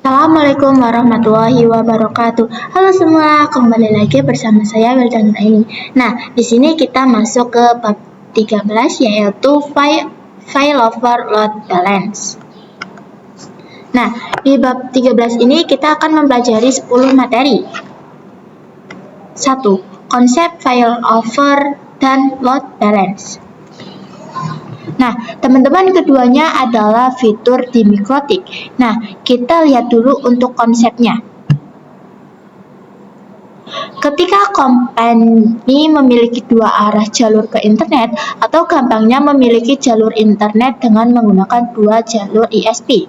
Assalamualaikum warahmatullahi wabarakatuh. Halo semua, kembali lagi bersama saya Wildan ini. Nah, di sini kita masuk ke bab 13 yaitu failover load balance. Nah, di bab 13 ini kita akan mempelajari 10 materi. 1. Konsep failover dan load balance. Nah, teman-teman, keduanya adalah fitur di mikrotik. Nah, kita lihat dulu untuk konsepnya. Ketika company memiliki dua arah jalur ke internet, atau gampangnya memiliki jalur internet dengan menggunakan dua jalur ISP,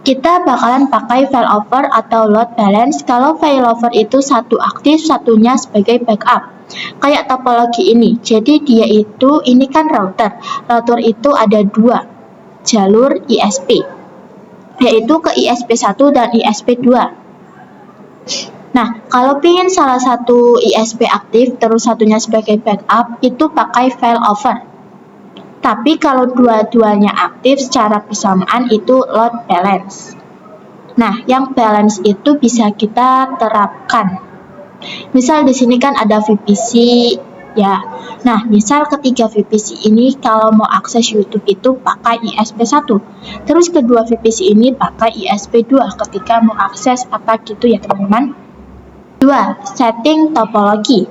kita bakalan pakai failover atau load balance kalau failover itu satu aktif, satunya sebagai backup. Kayak topologi ini, jadi dia itu, ini kan router itu ada dua jalur ISP, yaitu ke ISP1 dan ISP2. Nah, kalau ingin salah satu ISP aktif terus satunya sebagai backup, itu pakai failover. Tapi kalau dua-duanya aktif secara bersamaan itu load balance. Nah, yang balance itu bisa kita terapkan. Misal di sini kan ada VPC ya. Nah, misal ketiga VPC ini kalau mau akses YouTube itu pakai ISP1. Terus kedua VPC ini pakai ISP2 ketika mau akses apa gitu ya, teman-teman. 2. Setting topologi.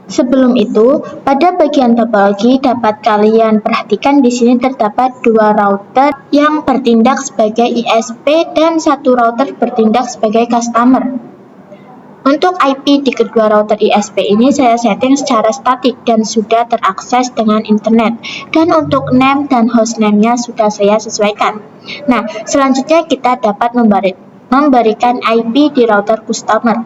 Sebelum itu, pada bagian topologi dapat kalian perhatikan di sini terdapat dua router yang bertindak sebagai ISP dan satu router bertindak sebagai customer. Untuk IP di kedua router ISP ini saya setting secara statik dan sudah terakses dengan internet. Dan untuk name dan hostname-nya sudah saya sesuaikan. Nah, selanjutnya kita dapat memberikan IP di router customer.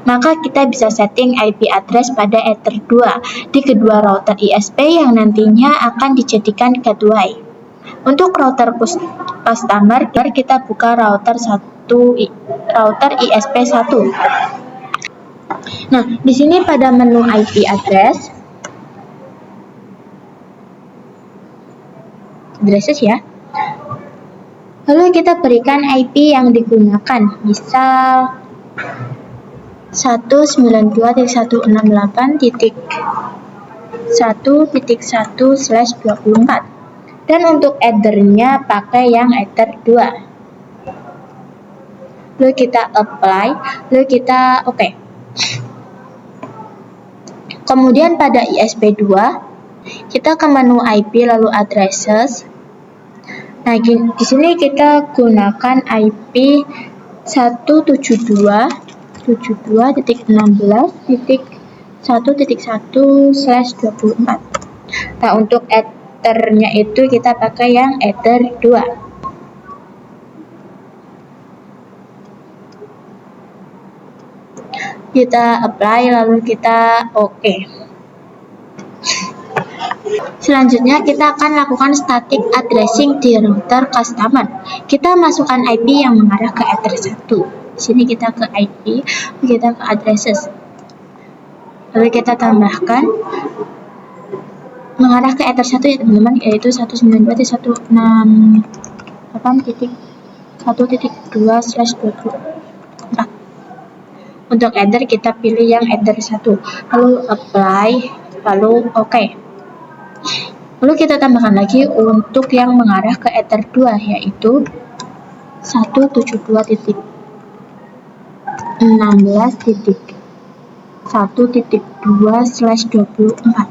Maka kita bisa setting IP address pada Ether 2 di kedua router ISP yang nantinya akan dijadikan gateway. Untuk router customer, kita buka router ISP1. Nah, di sini pada menu IP addresses ya. Lalu kita berikan IP yang digunakan, misal 192.168.1.1/24. Dan untuk Ether-nya pakai yang Ether 2. Lalu kita apply, lalu kita oke. Kemudian pada ISP2, kita ke menu IP lalu addresses. Nah, di sini kita gunakan IP 172.16.1.1/24. Nah, untuk Ether-nya itu kita pakai yang Ether 2. Kita apply lalu kita oke. Selanjutnya kita akan lakukan static addressing di router customer. Kita masukkan IP yang mengarah ke Ether 1. Di sini kita ke IP, kita ke addresses. Lalu kita tambahkan mengarah ke Ether 1 ya teman-teman, yaitu 192.168.1.2/24. Untuk Ether kita pilih yang Ether 1, lalu apply, lalu oke. Lalu kita tambahkan lagi untuk yang mengarah ke Ether 2, yaitu 172.16.1.2/24.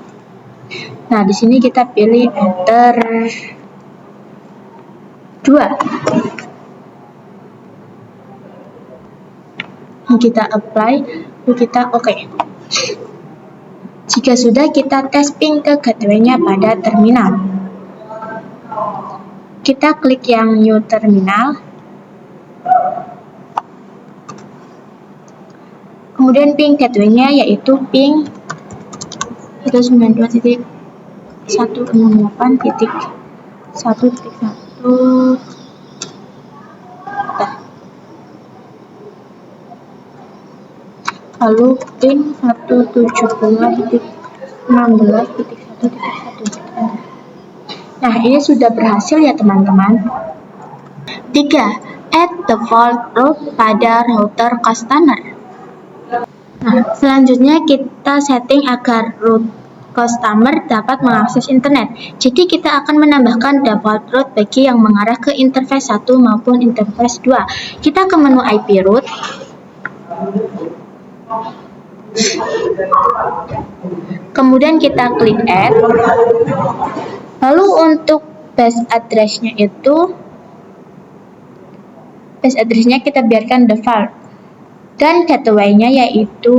Nah, di sini kita pilih Ether 2. Kita apply, lalu kita oke. Jika sudah, kita tes ping ke gateway-nya pada terminal. Kita klik yang new terminal. Kemudian ping gateway-nya yaitu ping 192.168.1.1. Lalu ping 172.16.1.1. Nah, ini sudah berhasil ya teman-teman. 3. Add default route pada router customer. Nah, selanjutnya kita setting agar root customer dapat mengakses internet. Jadi kita akan menambahkan default route bagi yang mengarah ke interface 1 maupun interface 2. Kita ke menu IP route. Kemudian kita klik add. Lalu untuk base address-nya kita biarkan default. Dan gateway-nya yaitu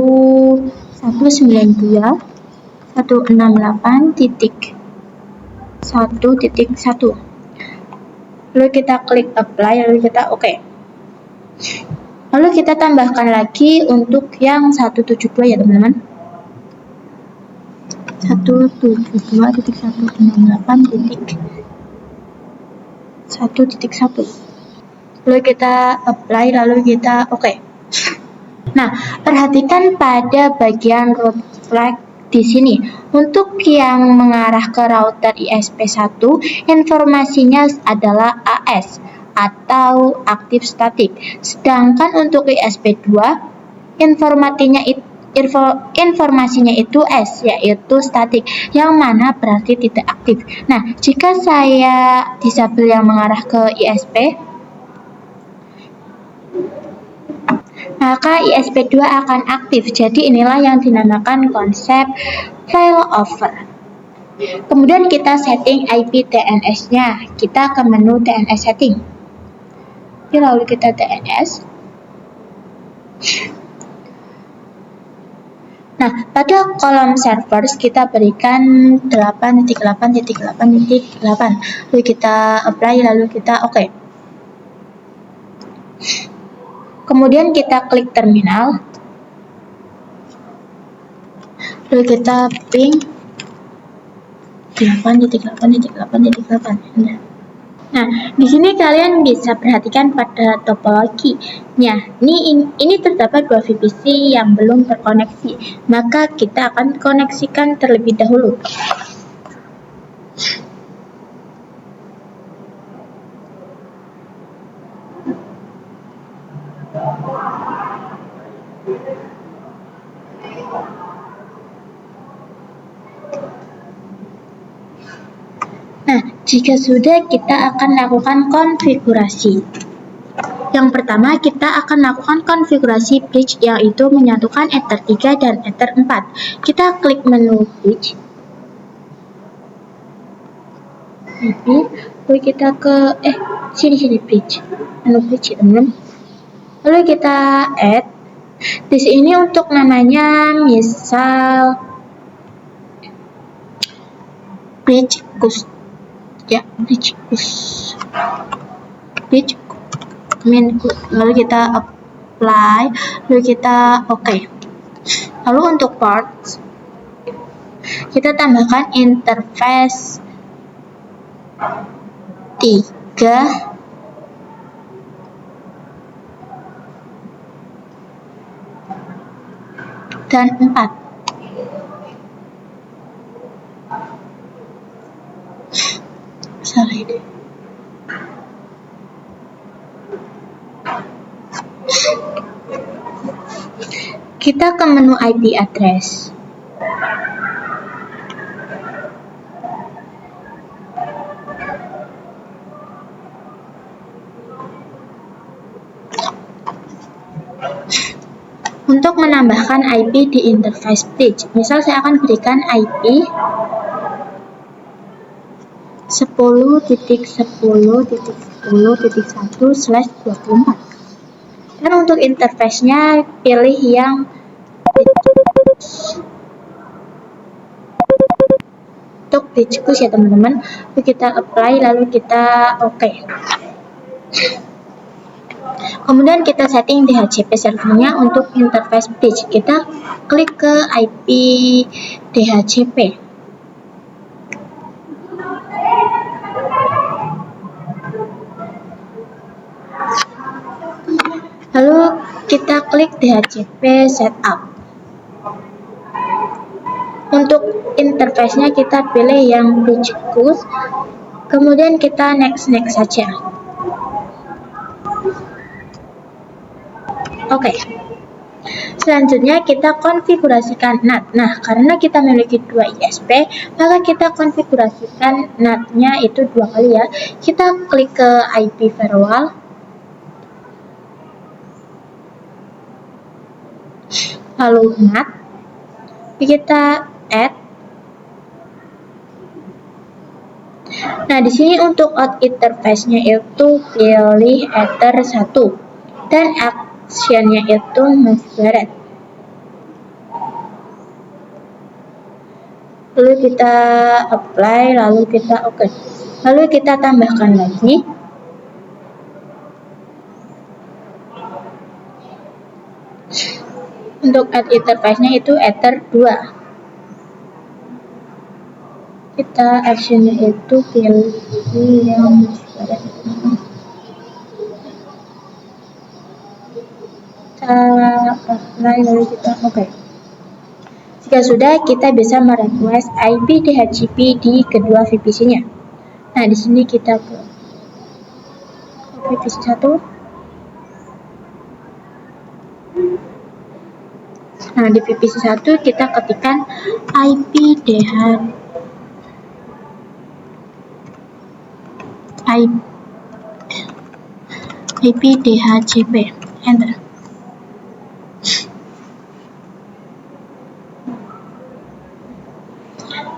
192.168.1.1. Lalu kita klik apply, lalu kita oke. Lalu kita tambahkan lagi untuk yang 172 ya teman-teman. 172.168.1.1. Lalu kita apply, lalu kita oke. Nah, perhatikan pada bagian route flag di sini. Untuk yang mengarah ke router ISP1, informasinya adalah AS atau aktif statik. Sedangkan untuk ISP2, informasinya itu S, yaitu statik, yang mana berarti tidak aktif. Nah, jika saya disable yang mengarah ke ISP, maka ISP2 akan aktif. Jadi inilah yang dinamakan konsep failover. Kemudian kita setting IP DNS-nya. Kita ke menu DNS setting. Lalu kita DNS. Nah, pada kolom servers kita berikan 8.8.8.8. Lalu kita apply, lalu kita oke. Kemudian kita klik terminal, lalu kita ping 8.8.8.8. Nah, di sini kalian bisa perhatikan pada topologinya. Ini terdapat 2 VPC yang belum terkoneksi, maka kita akan koneksikan terlebih dahulu. Nah, jika sudah, kita akan lakukan konfigurasi. Yang pertama, kita akan lakukan konfigurasi bridge, yaitu menyatukan Ether 3 dan Ether 4. Kita klik menu bridge. Lalu kita ke sini bridge. Menu bridge, teman-teman. Lalu kita add. Di sini untuk namanya misal bridge custom. Ya, bridge lalu kita apply, lalu kita oke. Lalu untuk ports kita tambahkan interface 3 dan 4. Salah ini. Kita ke menu IP address. Untuk menambahkan IP di interface bridge, misal saya akan berikan IP 10.10.10.1/24. Dan untuk interface-nya pilih yang untuk bridge ya teman-teman. Lalu kita apply, lalu kita oke. Kemudian kita setting DHCP servernya untuk interface bridge. Kita klik ke IP DHCP. Lalu kita klik DHCP setup. Untuk interface-nya kita pilih yang bridge Kemudian kita next saja. Oke. Selanjutnya kita konfigurasikan NAT. Nah, karena kita memiliki 2 ISP, maka kita konfigurasikan NAT-nya itu 2 kali ya. Kita klik ke IP firewall. Lalu NAT. Kita add. Nah, di sini untuk out interface-nya itu pilih Ether 1 dan action-nya itu masquerade. Lalu kita apply, lalu kita oke. Lalu kita tambahkan lagi. Untuk add interface-nya itu Ether 2. Kita action-nya itu pilih yang masquerade. Kita apply, lalu kita oke. Jika sudah, kita bisa merequest IP DHCP di kedua VPC-nya. Nah, di sini kita ke VPC 1. Nah, di VPC 1 kita ketikkan IP DHCP. Enter.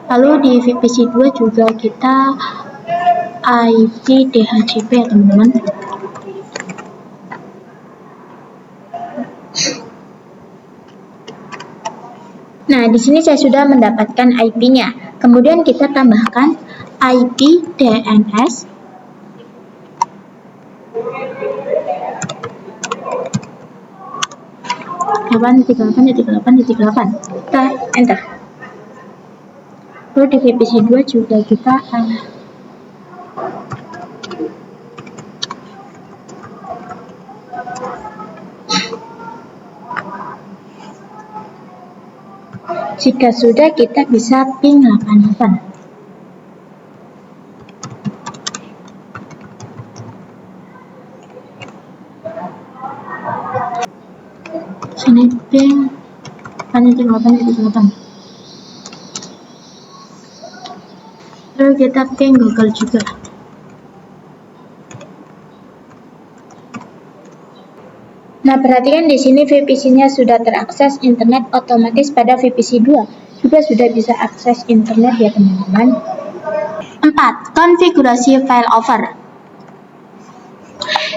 Lalu di VPC 2 juga kita IP DHCP ya teman-teman. Nah, di sini saya sudah mendapatkan IP-nya. Kemudian kita tambahkan IP DNS. Kita enter. Lalu di VPC 2 juga kita jika sudah, kita bisa ping 88. Sini ping 88. Lalu kita ping Google juga. Nah, perhatikan di sini VPC-nya sudah terakses internet otomatis pada VPC 2. Juga sudah bisa akses internet ya teman-teman. 4. Konfigurasi failover.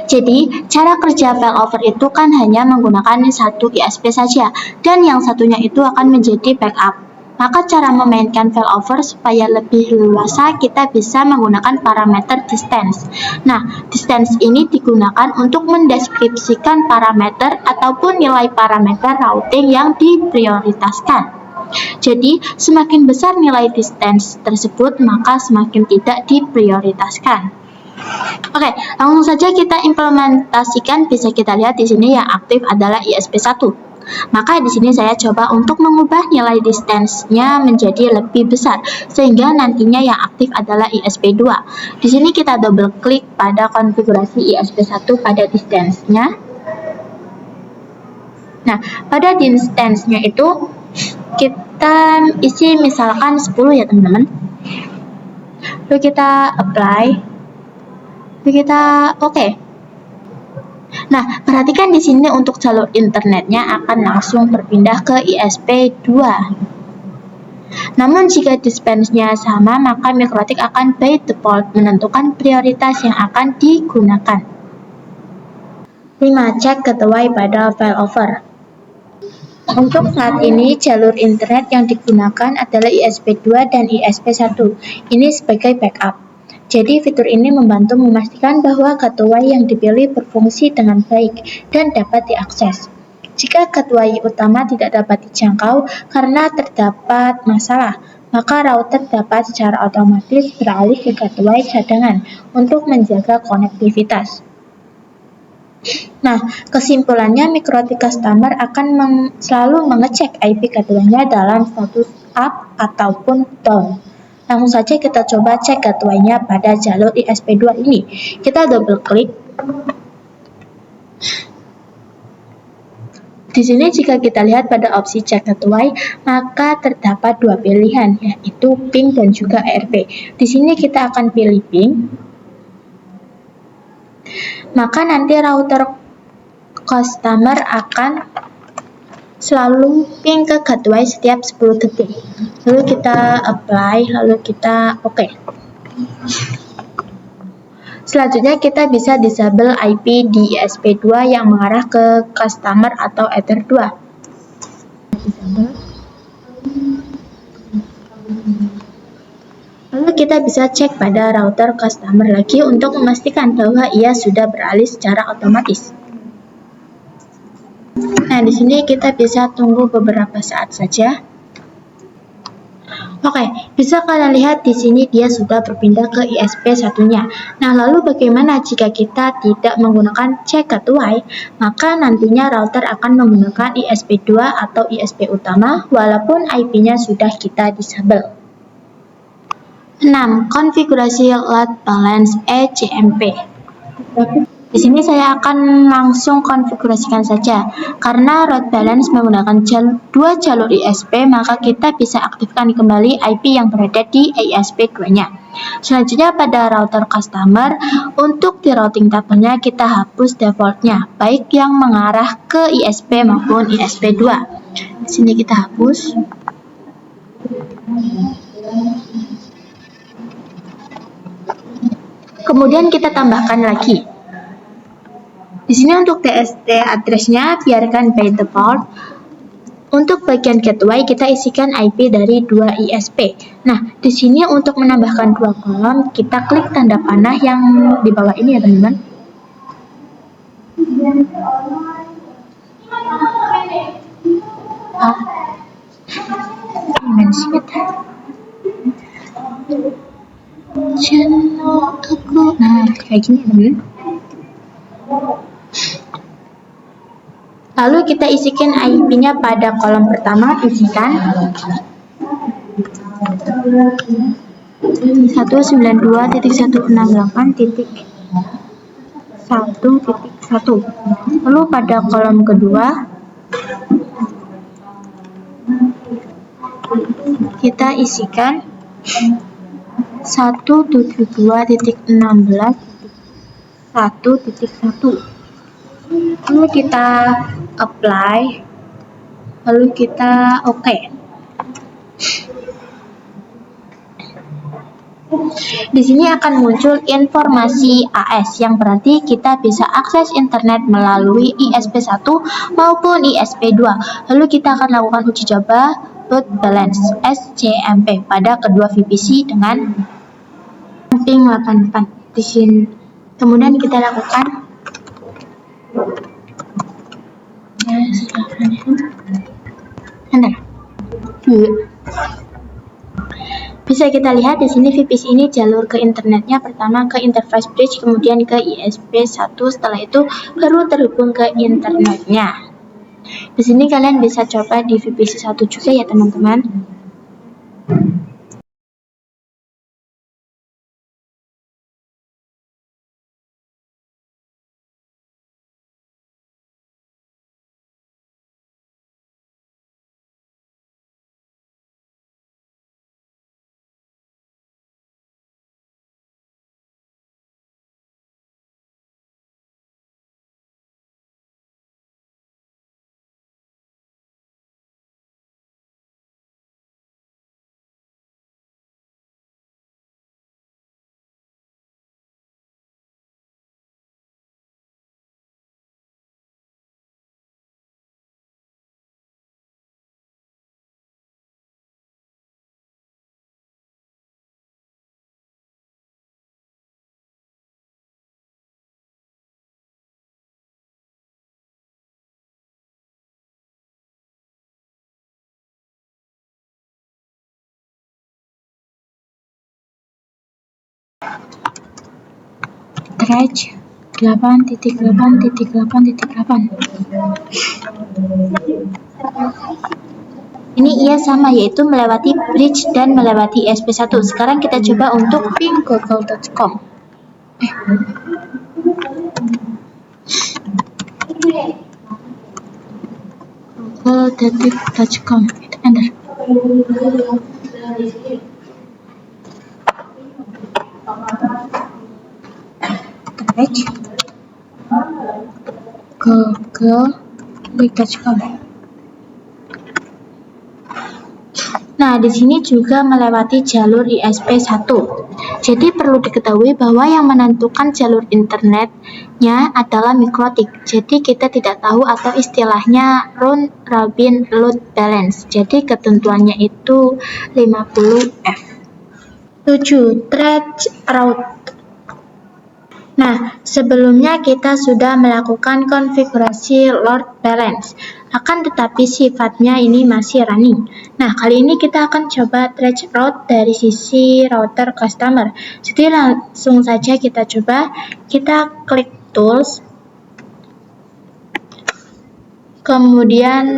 Jadi, cara kerja failover itu kan hanya menggunakan satu ISP saja, dan yang satunya itu akan menjadi backup. Maka cara memainkan failover supaya lebih leluasa, kita bisa menggunakan parameter distance. Nah, distance ini digunakan untuk mendeskripsikan parameter ataupun nilai parameter routing yang diprioritaskan. Jadi, semakin besar nilai distance tersebut, maka semakin tidak diprioritaskan. Oke, langsung saja kita implementasikan. Bisa kita lihat di sini yang aktif adalah ISP 1. Maka di sini saya coba untuk mengubah nilai distance-nya menjadi lebih besar, sehingga nantinya yang aktif adalah ISP 2. Di sini kita double klik pada konfigurasi ISP 1 pada distance-nya. Nah, pada distance-nya itu kita isi misalkan 10 ya teman-teman. Lalu kita apply. Lalu kita oke. Nah, perhatikan di sini untuk jalur internetnya akan langsung berpindah ke ISP 2. Namun jika distance-nya sama, maka MikroTik akan by default menentukan prioritas yang akan digunakan. 5. Cek ketuai pada failover. Untuk saat ini, jalur internet yang digunakan adalah ISP 2 dan ISP 1. Ini sebagai backup. Jadi fitur ini membantu memastikan bahwa gateway yang dipilih berfungsi dengan baik dan dapat diakses. Jika gateway utama tidak dapat dijangkau karena terdapat masalah, maka router dapat secara otomatis beralih ke gateway cadangan untuk menjaga konektivitas. Nah, kesimpulannya MikroTik Customer akan selalu mengecek IP gateway-nya dalam status up ataupun down. Langsung saja kita coba cek gateway-nya pada jalur ISP2 ini. Kita double klik. Di sini jika kita lihat pada opsi cek gateway, maka terdapat dua pilihan, yaitu ping dan juga ERP. Di sini kita akan pilih ping. Maka nanti router customer akan selalu ping ke gateway setiap 10 detik. Lalu kita apply, lalu kita oke. Selanjutnya kita bisa disable IP di ISP2 yang mengarah ke customer atau Ether 2. Lalu kita bisa cek pada router customer lagi untuk memastikan bahwa ia sudah beralih secara otomatis. Nah, di sini kita bisa tunggu beberapa saat saja. Oke, bisa kalian lihat di sini dia sudah berpindah ke ISP satunya. Nah, lalu bagaimana jika kita tidak menggunakan cek gateway? Maka nantinya router akan menggunakan ISP2 atau ISP utama walaupun IP-nya sudah kita disable. 6. Konfigurasi load balance ECMP. Di sini saya akan langsung konfigurasikan saja. Karena load balance menggunakan dua jalur ISP, maka kita bisa aktifkan kembali IP yang berada di ISP2-nya. Selanjutnya pada router customer, untuk di routing tabelnya kita hapus defaultnya, baik yang mengarah ke ISP maupun ISP2. Di sini kita hapus. Kemudian kita tambahkan lagi. Di sini untuk TST address-nya biarkan by default. Untuk bagian gateway kita isikan IP dari dua ISP. Nah, di sini untuk menambahkan dua kolom kita klik tanda panah yang di bawah ini ya teman-teman. Channel aku. Nah, kayak gini teman-teman. Lalu kita isikan IP-nya pada kolom pertama, isikan 192.168.1.1. Lalu pada kolom kedua kita isikan 172.16.1.1. Lalu kita apply, lalu kita oke. Di sini akan muncul informasi AS yang berarti kita bisa akses internet melalui ISP1 maupun ISP2. Lalu kita akan lakukan uji coba load balance ECMP pada kedua VPC dengan ping 88. Di sini kemudian kita lakukan bisa kita lihat di sini VPC ini jalur ke internetnya pertama ke interface bridge, kemudian ke ISP1, setelah itu baru terhubung ke internetnya. Di sini kalian bisa coba di VPC1 juga ya teman-teman. Trace 8.8.8.8. Ini ia sama, yaitu melewati bridge dan melewati ESP1. Sekarang kita coba untuk ping google.com. Google.com. Enter. Page google.com. Nah, di sini juga melewati jalur ISP1. Jadi perlu diketahui bahwa yang menentukan jalur internetnya adalah mikrotik. Jadi kita tidak tahu atau istilahnya round robin load balance. Jadi ketentuannya itu 50F. 7. Trace route. Nah, sebelumnya kita sudah melakukan konfigurasi load balance, akan tetapi sifatnya ini masih running. Nah, kali ini kita akan coba trace route dari sisi router customer. Jadi langsung saja kita coba, kita klik tools, kemudian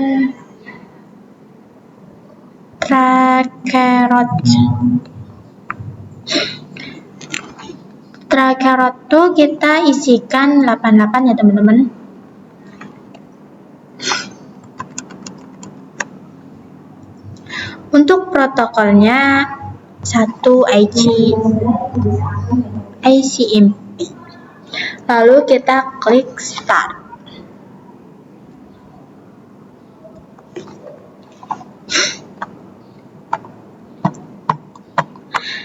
trace route. Trace route itu kita isikan 88 ya teman-teman. Untuk protokolnya 1 ICMP. Lalu kita klik start.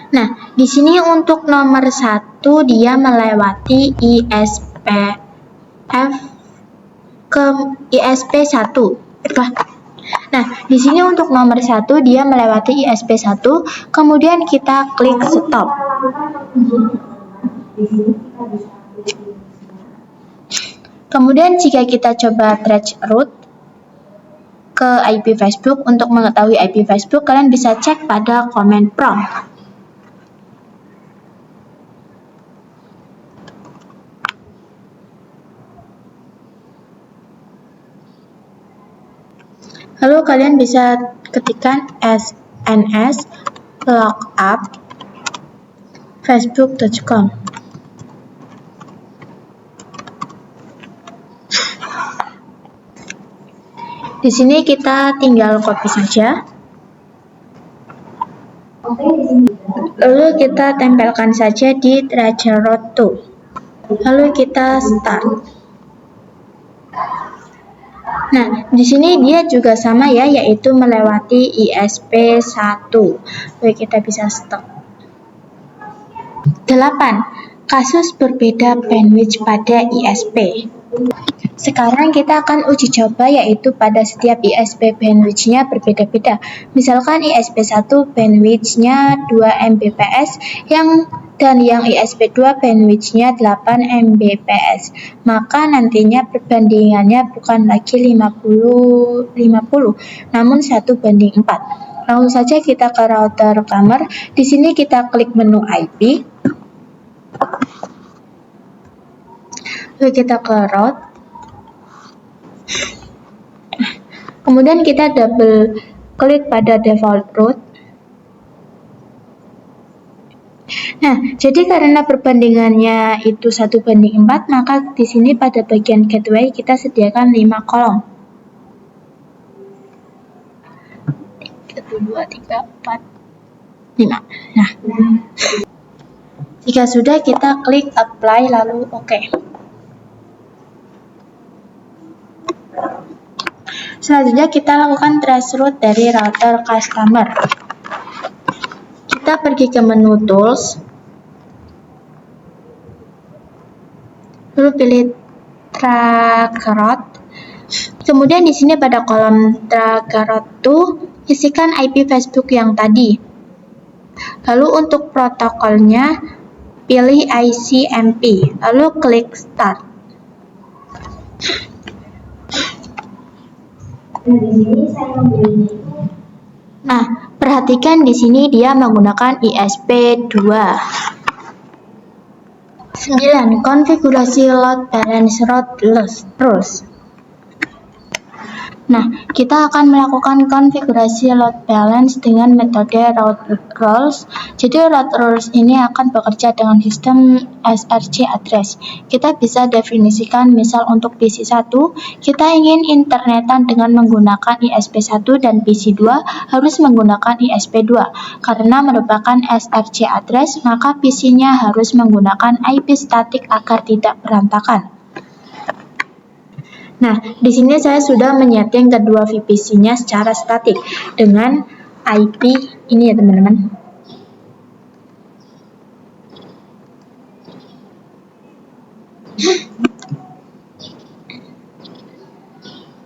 Nah, di sini untuk nomor 1 dia melewati ISP1. Nah, di sini untuk nomor 1 dia melewati ISP1, kemudian kita klik stop. Kemudian jika kita coba trace route ke IP Facebook, untuk mengetahui IP Facebook kalian bisa cek pada command prompt. Lalu kalian bisa ketikkan sns lookup facebook.com. Di sini kita tinggal copy saja. Lalu kita tempelkan saja di trace route 2. Lalu kita start. Nah, di sini dia juga sama ya, yaitu melewati ISP1. Lalu kita bisa stop. 8. Kasus berbeda bandwidth pada ISP. Sekarang kita akan uji coba, yaitu pada setiap ISP bandwidth-nya berbeda-beda. Misalkan ISP1 bandwidth-nya 2 Mbps dan yang ISP2 bandwidth-nya 8 Mbps. Maka nantinya perbandingannya bukan lagi 50-50, namun 1:4. Langsung saja kita ke router kamar. Di sini kita klik menu IP. Lalu kita ke route. Kemudian kita double klik pada default route. Nah, jadi karena perbandingannya itu 1:4, maka di sini pada bagian gateway kita sediakan 5 kolom. 1, 2, 3, 4, 5. Nah, jika sudah kita klik apply lalu OK. Selanjutnya kita lakukan trace route dari router customer. Kita pergi ke menu tools, lalu pilih trace route. Kemudian di sini pada kolom trace route isikan IP Facebook yang tadi. Lalu untuk protokolnya pilih ICMP, lalu klik start. Nah, perhatikan di sini dia menggunakan ISP2. 9. Konfigurasi load balance route rules. Nah, Kita akan melakukan konfigurasi load balance dengan metode route rules. Jadi route rules ini akan bekerja dengan sistem SRC address. Kita bisa definisikan misal untuk PC1, kita ingin internetan dengan menggunakan ISP1 dan PC2 harus menggunakan ISP2. Karena merupakan SRC address, maka PC-nya harus menggunakan IP statik agar tidak berantakan. Nah, di sini saya sudah menyeting kedua VPC-nya secara statik dengan IP ini ya teman-teman.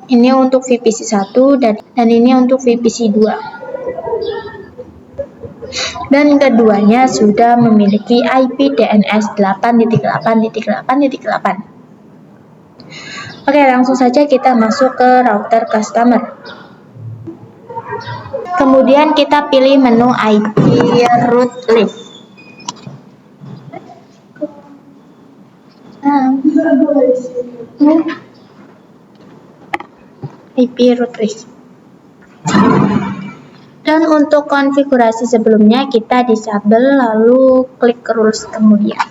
Ini untuk VPC 1 dan ini untuk VPC 2. Dan keduanya sudah memiliki IP DNS 8.8.8.8. Oke, langsung saja kita masuk ke router customer. Kemudian kita pilih menu IP route list. IP route list. Dan untuk konfigurasi sebelumnya kita disable lalu klik rules kemudian.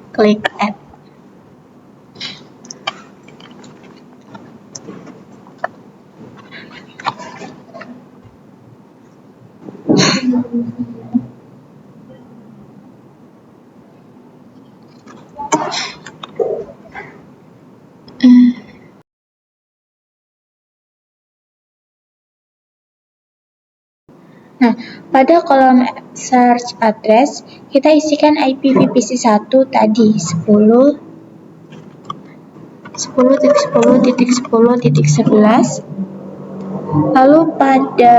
Klik add. Nah, pada kolom search address, kita isikan IP VPC 1 tadi 10.10.10.11. Lalu pada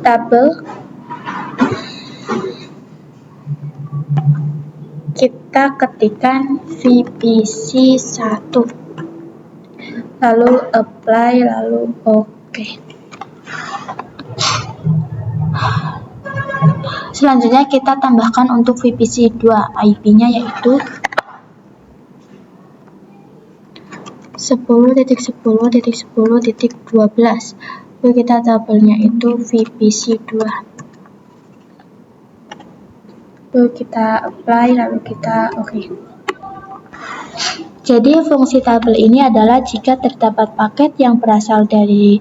tabel kita ketikkan VPC 1. Lalu apply, lalu oke. Selanjutnya kita tambahkan untuk VPC 2 IP-nya yaitu 10.10.10.12. Lalu kita tabelnya itu VPC 2. Lalu kita apply, lalu kita oke. Jadi fungsi tabel ini adalah jika terdapat paket yang berasal dari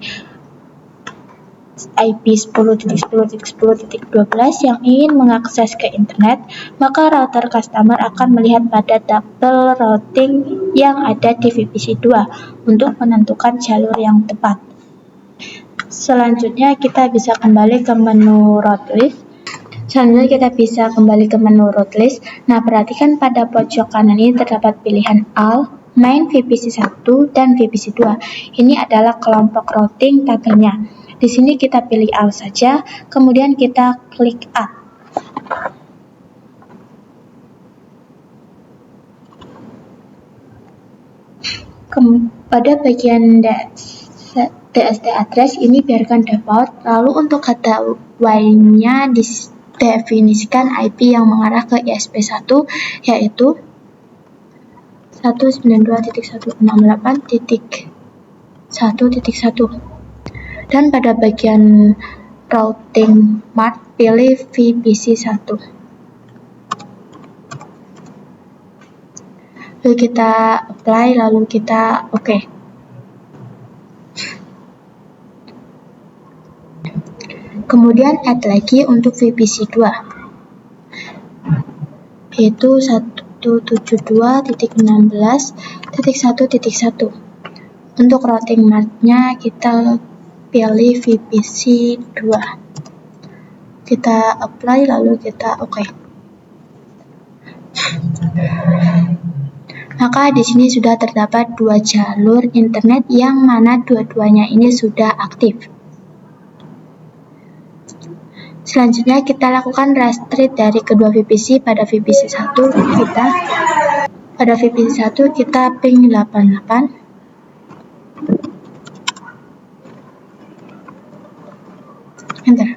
IP 10.10.10.12 yang ingin mengakses ke internet, maka router customer akan melihat pada tabel routing yang ada di VPC 2 untuk menentukan jalur yang tepat. Selanjutnya kita bisa kembali ke menu route list. Nah, perhatikan pada pojok kanan ini terdapat pilihan all, main VPC 1 dan VPC 2. Ini adalah kelompok routing tabelnya. Di sini kita pilih all saja, kemudian kita klik add. Pada bagian DST address ini biarkan default, lalu untuk kata Y-nya didefinisikan IP yang mengarah ke ISP1 yaitu 192.168.1.1. Dan pada bagian routing mart pilih VPC 1. Lalu kita apply, lalu kita oke. Kemudian add lagi untuk VPC 2 yaitu 172.16.1.1. Untuk routing mart-nya kita pilih VPC 2. Kita apply, lalu kita oke. Maka di sini sudah terdapat dua jalur internet yang mana dua-duanya ini sudah aktif. Selanjutnya kita lakukan restrict dari kedua VPC. Pada VPC 1 kita ping 88. Enter.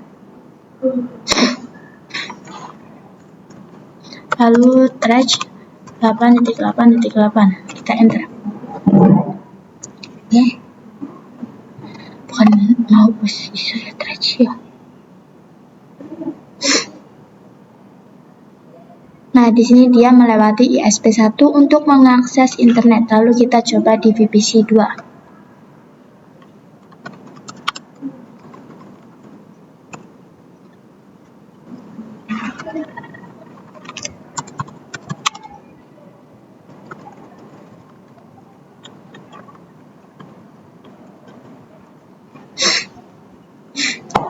Lalu trash 8.8.8. Kita enter. Oke. Awas isu ya ya. Nah, di sini dia melewati ISP1 untuk mengakses internet. Lalu kita coba di VPC 2.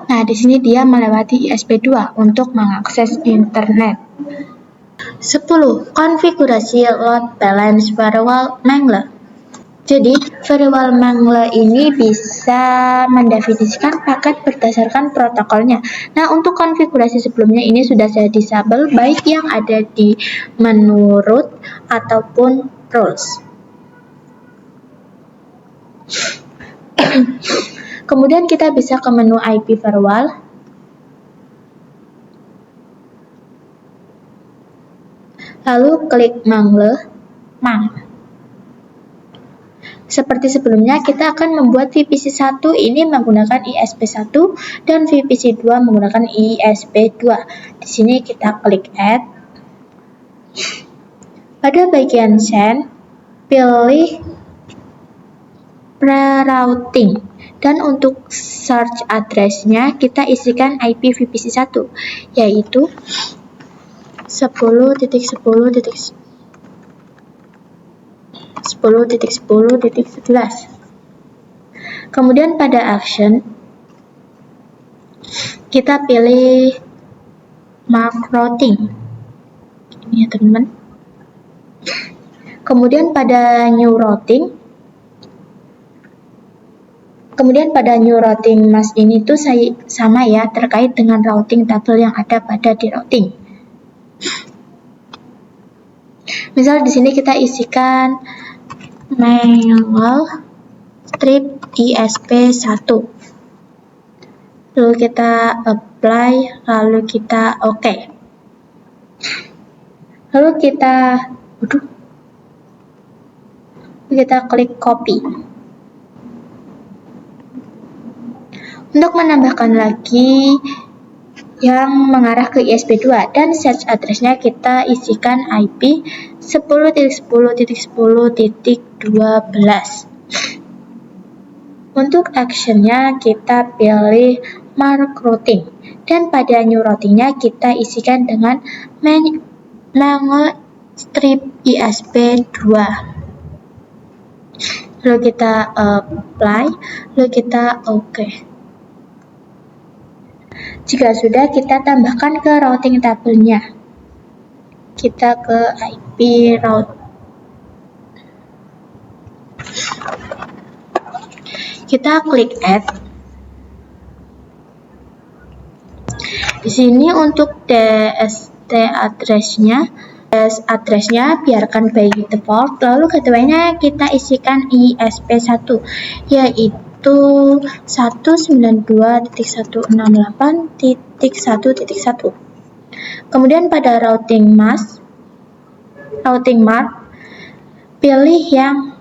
Nah, di sini dia melewati ISP2 untuk mengakses internet. 10. Konfigurasi load balance firewall Mangle. Jadi, firewall Mangle ini bisa mendefinisikan paket berdasarkan protokolnya. Nah, untuk konfigurasi sebelumnya ini sudah saya disable, baik yang ada di menu root ataupun roles. Kemudian kita bisa ke menu IP firewall. Lalu klik Mangle. Seperti sebelumnya, kita akan membuat VPC 1 ini menggunakan ISP1 dan VPC 2 menggunakan ISP2. Di sini kita klik Add. Pada bagian Send, pilih Rerouting. Dan untuk search address-nya, kita isikan IP VPC 1, yaitu 10.10.10.11. Kemudian pada action, kita pilih mark routing. Ini ya teman-teman. Kemudian pada new routing, mas ini tuh sama ya, terkait dengan routing tabel yang ada pada di routing. Misal di sini kita isikan Mangle strip ISP1. Lalu kita apply, lalu kita OK. Lalu kita klik copy. Untuk menambahkan lagi yang mengarah ke ISP2 dan search address-nya kita isikan IP 10.10.10.12. Untuk action-nya kita pilih mark routing dan pada new routing-nya kita isikan dengan Mangle strip ISP2. Lalu kita apply, lalu kita OK. Jika sudah, kita tambahkan ke routing tabelnya. Kita ke IP route. Kita klik add. Di sini untuk DST address-nya biarkan by default. Lalu gateway-nya kita isikan ISP1, yaitu 192.168.1.1. Kemudian pada routing mask, pilih yang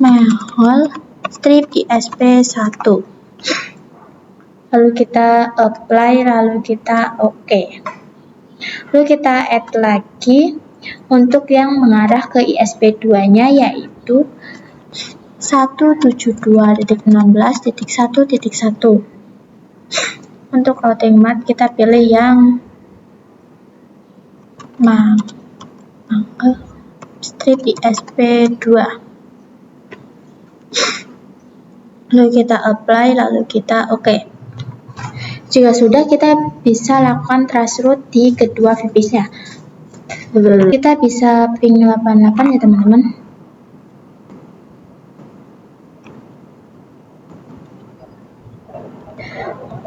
Mangle strip ISP1. Lalu kita apply, lalu kita OK. Lalu kita add lagi untuk yang mengarah ke ISP2-nya, yaitu 172.16.1.1. Untuk routing mask kita pilih yang Mangle strip ISP2. Lalu kita apply, lalu kita OK. Jika sudah, kita bisa lakukan traceroute di kedua VPC-nya. Kita bisa ping 88 ya teman-teman.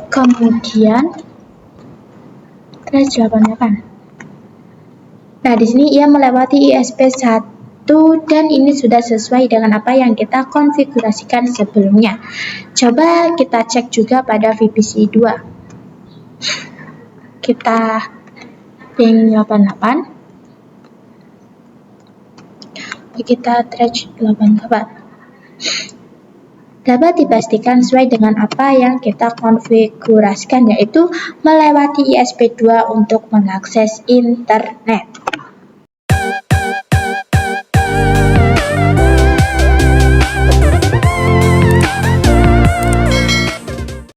Kemudian trace 88. Nah, di sini ia melewati ISP1 dan ini sudah sesuai dengan apa yang kita konfigurasikan sebelumnya. Coba kita cek juga pada VPC 2. Kita ping 88. Kita trace 88. dapat dipastikan sesuai dengan apa yang kita konfigurasikan, yaitu melewati ISP2 untuk mengakses internet.